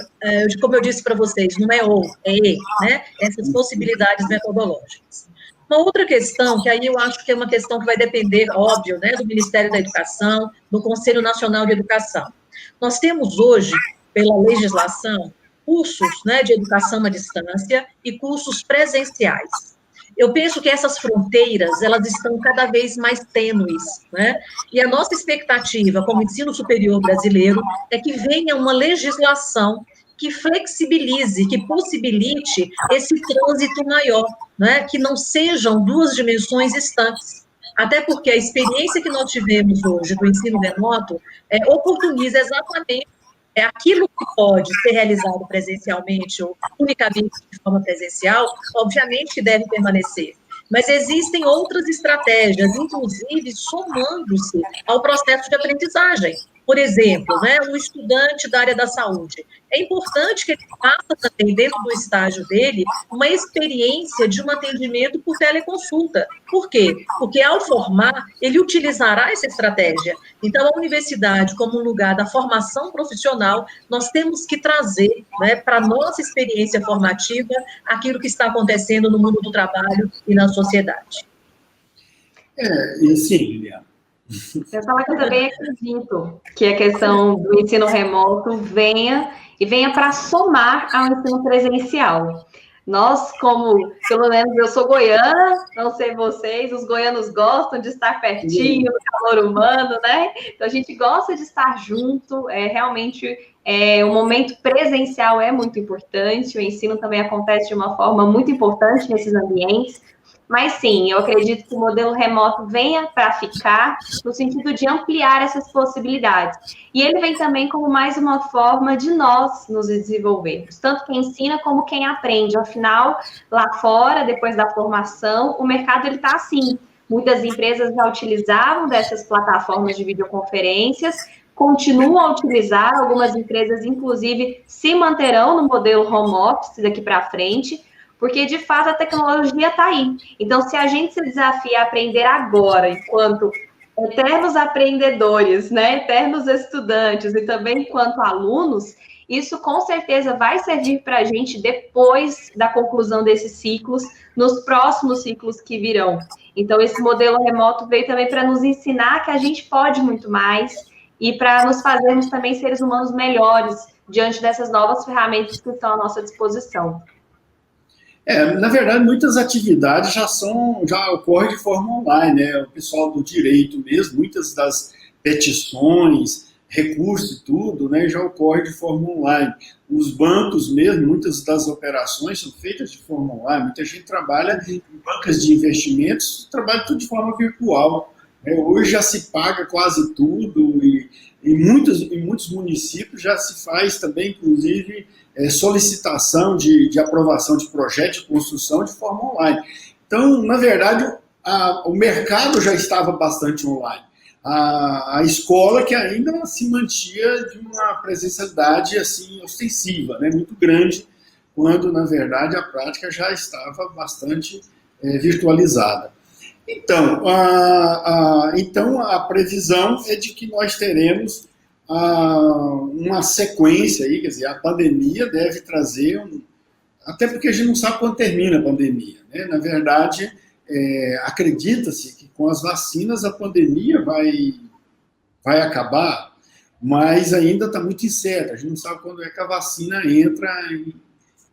como eu disse para vocês, não é ou, é e, né, essas possibilidades metodológicas. Uma outra questão, que aí eu acho que é uma questão que vai depender, óbvio, né, do Ministério da Educação, do Conselho Nacional de Educação. Nós temos hoje, pela legislação, cursos, né, de educação à distância e cursos presenciais. Eu penso que essas fronteiras, elas estão cada vez mais tênues, né? E a nossa expectativa como ensino superior brasileiro é que venha uma legislação que flexibilize, que possibilite esse trânsito maior, né? Que não sejam duas dimensões estanques. Até porque a experiência que nós tivemos hoje do ensino remoto oportuniza exatamente aquilo que pode ser realizado presencialmente ou unicamente de forma presencial, obviamente que deve permanecer. Mas existem outras estratégias, inclusive somando-se ao processo de aprendizagem. Por exemplo, né, um estudante da área da saúde. É importante que ele faça também, dentro do estágio dele, uma experiência de um atendimento por teleconsulta. Por quê? Porque, ao formar, ele utilizará essa estratégia. Então, a universidade, como um lugar da formação profissional, nós temos que trazer, né, para a nossa experiência formativa aquilo que está acontecendo no mundo do trabalho e na sociedade. E sim, Liliana. Eu falar que eu também acredito que a questão do ensino remoto venha para somar ao ensino presencial. Nós, como, pelo menos eu sou goiana, não sei vocês, os goianos gostam de estar pertinho do calor humano, né? Então a gente gosta de estar junto, realmente o momento presencial é muito importante, o ensino também acontece de uma forma muito importante nesses ambientes. Mas sim, eu acredito que o modelo remoto venha para ficar, no sentido de ampliar essas possibilidades. E ele vem também como mais uma forma de nós nos desenvolvermos, tanto quem ensina como quem aprende. Afinal, lá fora, depois da formação, o mercado está assim. Muitas empresas já utilizavam dessas plataformas de videoconferências, continuam a utilizar, algumas empresas, inclusive, se manterão no modelo home office daqui para frente, porque, de fato, a tecnologia está aí. Então, se a gente se desafia a aprender agora, enquanto eternos aprendedores, né, eternos estudantes e também enquanto alunos, isso com certeza vai servir para a gente depois da conclusão desses ciclos, nos próximos ciclos que virão. Então, esse modelo remoto veio também para nos ensinar que a gente pode muito mais e para nos fazermos também seres humanos melhores diante dessas novas ferramentas que estão à nossa disposição. Na verdade, muitas atividades já ocorrem de forma online, né? O pessoal do direito mesmo, muitas das petições, recursos e tudo, né, já ocorre de forma online. Os bancos mesmo, muitas das operações são feitas de forma online. Muita gente trabalha em bancas de investimentos, trabalha tudo de forma virtual. Hoje já se paga quase tudo e em muitos municípios já se faz também, inclusive, solicitação de aprovação de projeto de construção de forma online. Então, na verdade, o mercado já estava bastante online. A escola que ainda se mantinha de uma presencialidade assim, ostensiva, né, muito grande, quando, na verdade, a prática já estava bastante virtualizada. Então, a previsão é de que nós teremos uma sequência aí, quer dizer, a pandemia deve trazer, até porque a gente não sabe quando termina a pandemia, né? Na verdade, acredita-se que com as vacinas a pandemia vai acabar, mas ainda está muito incerta, a gente não sabe quando é que a vacina entra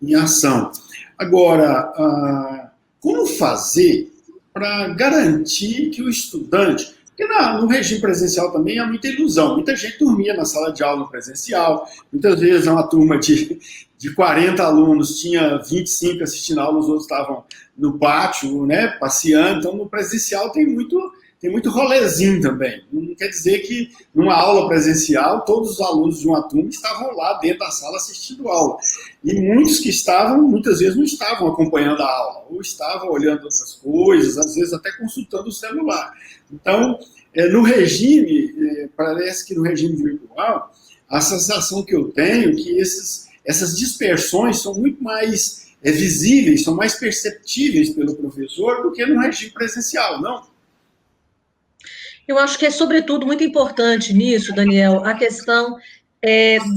em ação. Agora, como fazer para garantir que o estudante... Porque no regime presencial também há muita ilusão. Muita gente dormia na sala de aula no presencial. Muitas vezes uma turma de 40 alunos tinha 25 assistindo a aula, os outros estavam no pátio, né, passeando. Então, no presencial tem muito rolezinho também. Não quer dizer que numa aula presencial todos os alunos de uma turma estavam lá dentro da sala assistindo a aula. E muitos que estavam, muitas vezes não estavam acompanhando a aula, ou estavam olhando outras coisas, às vezes até consultando o celular. Então, no regime, parece que no regime virtual, a sensação que eu tenho é que essas dispersões são muito mais visíveis, são mais perceptíveis pelo professor do que no regime presencial, não? Eu acho que é, sobretudo, muito importante nisso, Daniel, a questão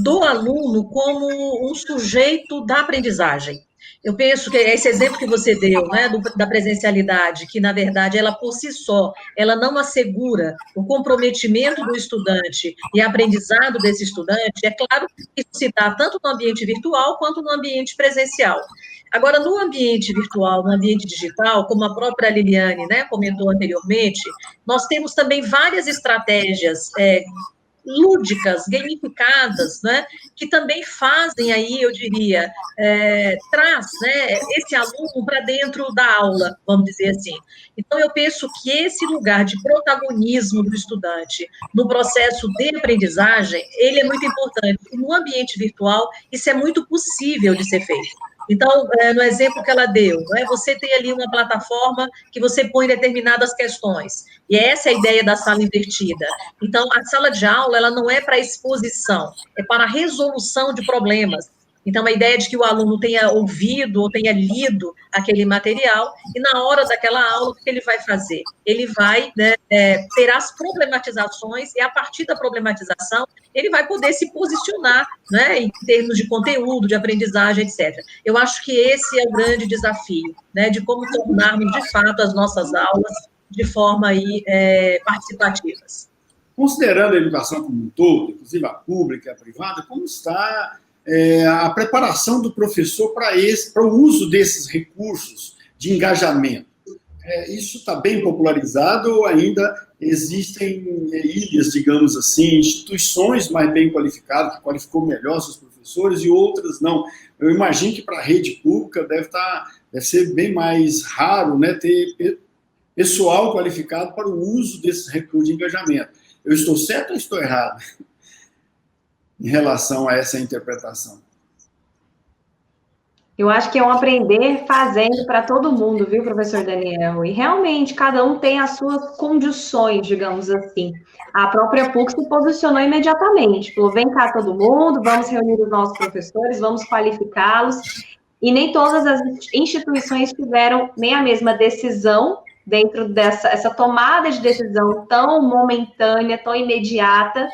do aluno como um sujeito da aprendizagem. Eu penso que esse exemplo que você deu, né, da presencialidade, que, na verdade, ela por si só, ela não assegura o comprometimento do estudante e aprendizado desse estudante, é claro que isso se dá tanto no ambiente virtual quanto no ambiente presencial. Agora, no ambiente virtual, no ambiente digital, como a própria Liliane, né, comentou anteriormente, nós temos também várias estratégias lúdicas, gamificadas, né, que também fazem aí, eu diria, traz, né, esse aluno para dentro da aula, vamos dizer assim. Então, eu penso que esse lugar de protagonismo do estudante no processo de aprendizagem, ele é muito importante. No ambiente virtual, isso é muito possível de ser feito. Então, no exemplo que ela deu, né, você tem ali uma plataforma que você põe determinadas questões, e essa é a ideia da sala invertida. Então, a sala de aula, ela não é para exposição, é para resolução de problemas. Então, a ideia de que o aluno tenha ouvido ou tenha lido aquele material, e na hora daquela aula, o que ele vai fazer? Ele vai, né, ter as problematizações, e a partir da problematização, ele vai poder se posicionar, né, em termos de conteúdo, de aprendizagem, etc. Eu acho que esse é o grande desafio, né, de como tornarmos, de fato, as nossas aulas de forma aí, participativas. Considerando a educação como um todo, inclusive a pública e a privada, como está a preparação do professor para o uso desses recursos de engajamento. Isso está bem popularizado ou ainda existem ilhas, digamos assim, instituições mais bem qualificadas, que qualificou melhor seus professores e outras não? Eu imagino que para a rede pública deve ser bem mais raro, né, ter pessoal qualificado para o uso desses recursos de engajamento. Eu estou certo ou estou errado em relação a essa interpretação? Eu acho que é um aprender fazendo para todo mundo, viu, professor Daniel? E realmente, cada um tem as suas condições, digamos assim. A própria PUC se posicionou imediatamente. Falou, vem cá todo mundo, vamos reunir os nossos professores, vamos qualificá-los. E nem todas as instituições tiveram nem a mesma decisão dentro dessa tomada de decisão tão momentânea, tão imediata,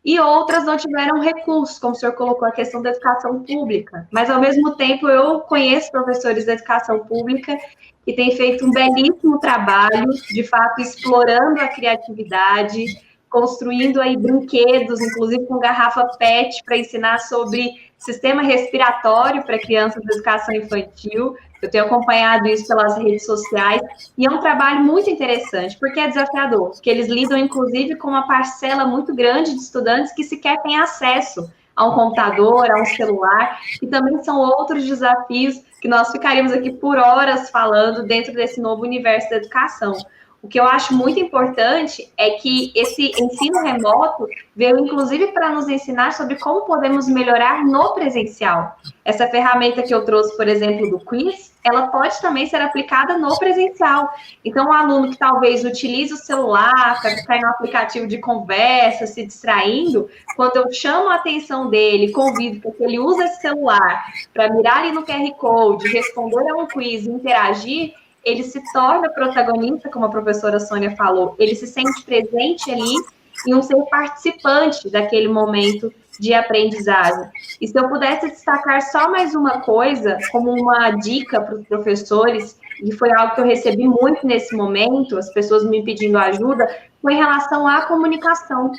e outras não tiveram recursos, como o senhor colocou, a questão da educação pública. Mas, ao mesmo tempo, eu conheço professores da educação pública que têm feito um belíssimo trabalho, de fato, explorando a criatividade, construindo aí brinquedos, inclusive com garrafa PET, para ensinar sobre sistema respiratório para crianças da educação infantil. Eu tenho acompanhado isso pelas redes sociais, e é um trabalho muito interessante, porque é desafiador, porque eles lidam, inclusive, com uma parcela muito grande de estudantes que sequer têm acesso a um computador, a um celular, e também são outros desafios que nós ficaríamos aqui por horas falando dentro desse novo universo da educação. O que eu acho muito importante é que esse ensino remoto veio, inclusive, para nos ensinar sobre como podemos melhorar no presencial. Essa ferramenta que eu trouxe, por exemplo, do quiz, ela pode também ser aplicada no presencial. Então, um aluno que talvez utilize o celular para ficar no aplicativo de conversa, se distraindo, quando eu chamo a atenção dele, convido para que ele use esse celular para mirar ali no QR Code, responder a um quiz e interagir, ele se torna protagonista, como a professora Sônia falou, ele se sente presente ali e um ser participante daquele momento de aprendizagem. E se eu pudesse destacar só mais uma coisa, como uma dica para os professores, e foi algo que eu recebi muito nesse momento, as pessoas me pedindo ajuda, foi em relação à comunicação.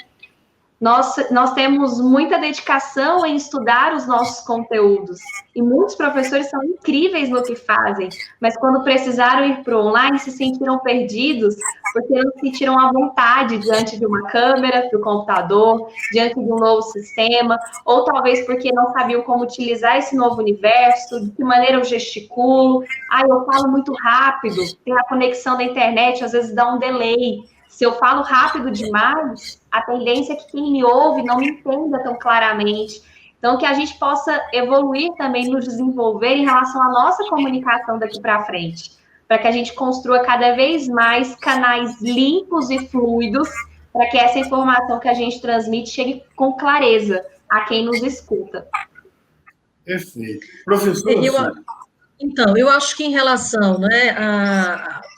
Nós temos muita dedicação em estudar os nossos conteúdos, e muitos professores são incríveis no que fazem, mas quando precisaram ir para o online, se sentiram perdidos, porque não se sentiram à vontade diante de uma câmera, do computador, diante de um novo sistema, ou talvez porque não sabiam como utilizar esse novo universo, de que maneira eu gesticulo, eu falo muito rápido, tem a conexão da internet, às vezes dá um delay. Se eu falo rápido demais, a tendência é que quem me ouve não me entenda tão claramente. Então, que a gente possa evoluir também, nos desenvolver em relação à nossa comunicação daqui para frente, para que a gente construa cada vez mais canais limpos e fluidos, para que essa informação que a gente transmite chegue com clareza a quem nos escuta. Perfeito. Professor? Então, eu acho que em relação, né,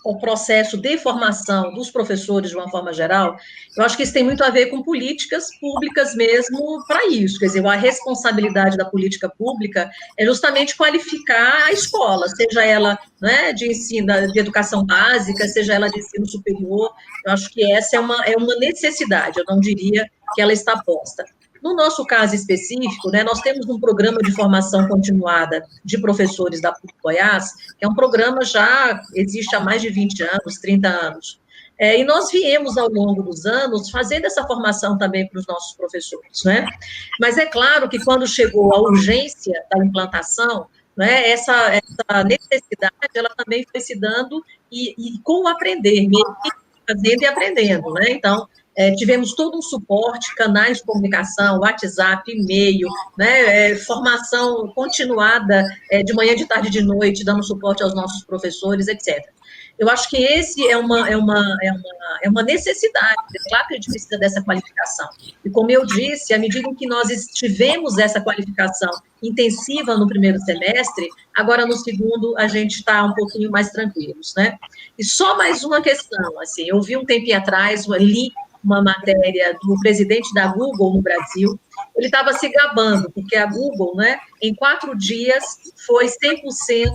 ao processo de formação dos professores de uma forma geral, eu acho que isso tem muito a ver com políticas públicas mesmo para isso. Quer dizer, a responsabilidade da política pública é justamente qualificar a escola, seja ela, né, de ensino, de educação básica, seja ela de ensino superior. Eu acho que essa é uma necessidade, eu não diria que ela está posta. No nosso caso específico, né, nós temos um programa de formação continuada de professores da PUC Goiás, que é um programa já existe há mais de 20 anos, 30 anos. E nós viemos, ao longo dos anos, fazendo essa formação também para os nossos professores, né? Mas é claro que quando chegou a urgência da implantação, né, essa necessidade, ela também foi se dando e com o aprender, mesmo fazendo e aprendendo, né? Então, tivemos todo um suporte, canais de comunicação, WhatsApp, e-mail, né, formação continuada de manhã, de tarde, de noite, dando suporte aos nossos professores, etc. Eu acho que esse é uma necessidade, é claro que a gente precisa dessa qualificação. E como eu disse, à medida em que nós tivemos essa qualificação intensiva no primeiro semestre, agora no segundo a gente está um pouquinho mais tranquilos, né? E só mais uma questão, assim, eu vi um tempinho atrás, li uma matéria do presidente da Google no Brasil, ele estava se gabando, porque a Google, né, em 4 dias, foi 100%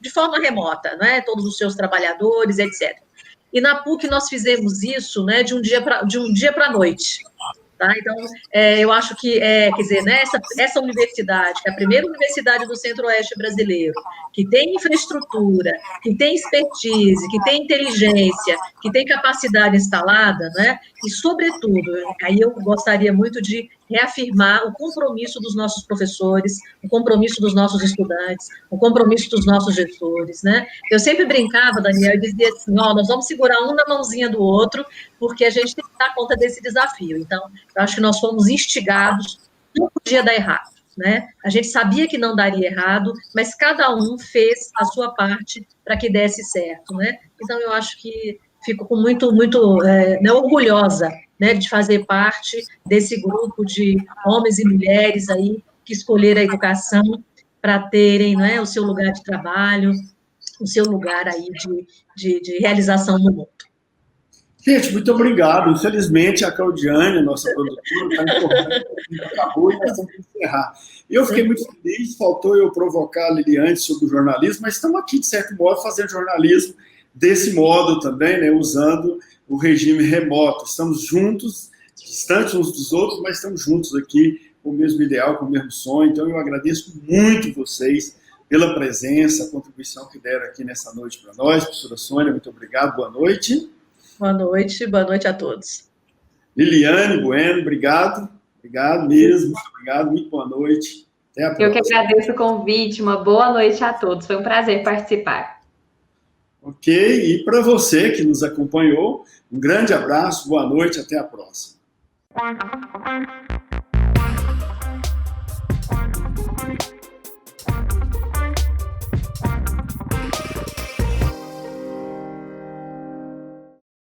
de forma remota, né, todos os seus trabalhadores, etc. E na PUC nós fizemos isso, né, de um dia para a noite, Tá? Então, eu acho que, quer dizer, né, essa universidade, que é a primeira universidade do Centro-Oeste brasileiro, que tem infraestrutura, que tem expertise, que tem inteligência, que tem capacidade instalada, né, e, sobretudo, aí eu gostaria muito de reafirmar o compromisso dos nossos professores, o compromisso dos nossos estudantes, o compromisso dos nossos gestores, né? Eu sempre brincava, Daniel, e dizia assim, nós vamos segurar um na mãozinha do outro, porque a gente tem que dar conta desse desafio. Então, eu acho que nós fomos instigados, não podia dar errado, né? A gente sabia que não daria errado, mas cada um fez a sua parte para que desse certo, né? Então, eu acho que fico com muito né, orgulhosa, né, de fazer parte desse grupo de homens e mulheres aí que escolheram a educação para terem, não é, o seu lugar de trabalho, o seu lugar aí de realização no mundo. Gente, muito obrigado. Infelizmente, a Claudiane, nossa produtora, está informando que acabou e nós temos que encerrar. Eu fiquei muito feliz, faltou eu provocar a Liliane sobre o jornalismo, mas estamos aqui, de certo modo, fazendo jornalismo desse modo também, né, usando o regime remoto. Estamos juntos, distantes uns dos outros, mas estamos juntos aqui com o mesmo ideal, com o mesmo sonho. Então, eu agradeço muito vocês pela presença, a contribuição que deram aqui nessa noite para nós. Professora Sônia, muito obrigado, boa noite. Boa noite a todos. Liliane Bueno, obrigado mesmo, obrigado, muito boa noite. Até a próxima. Eu que agradeço o convite, uma boa noite a todos, foi um prazer participar. Ok, e para você que nos acompanhou, um grande abraço, boa noite, até a próxima.